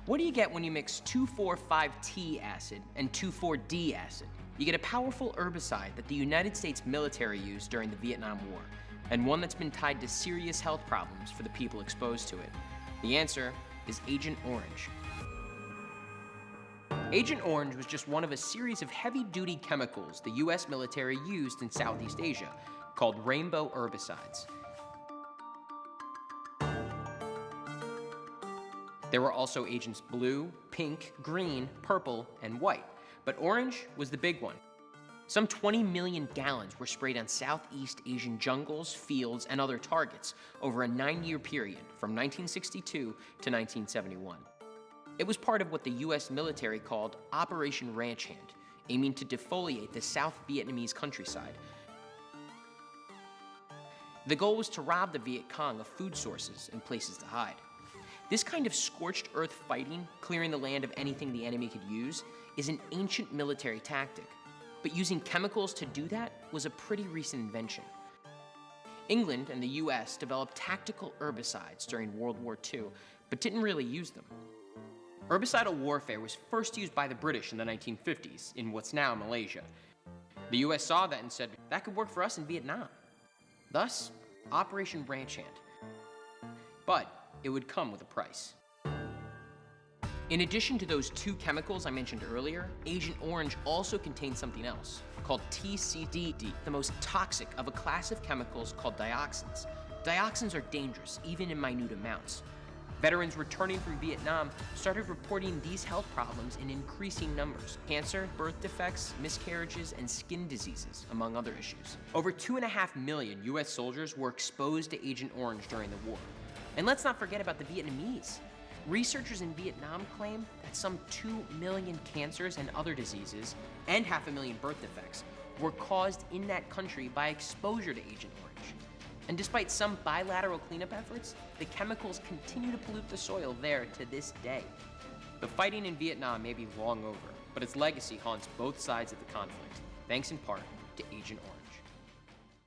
What do you get when you mix 2,4,5-T acid and 2,4-D acid? You get a powerful herbicide that the United States military used during the Vietnam War, and one that's been tied to serious health problems for the people exposed to it. The answer is Agent Orange. Agent Orange was just one of a series of heavy-duty chemicals the US military used in Southeast Asia, called rainbow herbicides. There were also Agents Blue, Pink, Green, Purple, and White, but Orange was the big one. Some 20 million gallons were sprayed on Southeast Asian jungles, fields, and other targets over a 9-year period from 1962 to 1971. It was part of what the US military called Operation Ranch Hand, aiming to defoliate the South Vietnamese countryside. The goal was to rob the Viet Cong of food sources and places to hide. This kind of scorched earth fighting, clearing the land of anything the enemy could use, is an ancient military tactic. But using chemicals to do that was a pretty recent invention. England and the US developed tactical herbicides during World War II, but didn't really use them. Herbicidal warfare was first used by the British in the 1950s in what's now Malaysia. The US saw that and said, that could work for us in Vietnam. Thus, Operation Ranch Hand. But it would come with a price. In addition to those two chemicals I mentioned earlier, Agent Orange also contains something else, called TCDD, the most toxic of a class of chemicals called dioxins. Dioxins are dangerous, even in minute amounts. Veterans returning from Vietnam started reporting these health problems in increasing numbers: cancer, birth defects, miscarriages, and skin diseases, among other issues. Over 2.5 million US soldiers were exposed to Agent Orange during the war. And let's not forget about the Vietnamese. Researchers in Vietnam claim that some 2 million cancers and other diseases, and 500,000 birth defects, were caused in that country by exposure to Agent Orange. And despite some bilateral cleanup efforts, the chemicals continue to pollute the soil there to this day. The fighting in Vietnam may be long over, but its legacy haunts both sides of the conflict, thanks in part to Agent Orange.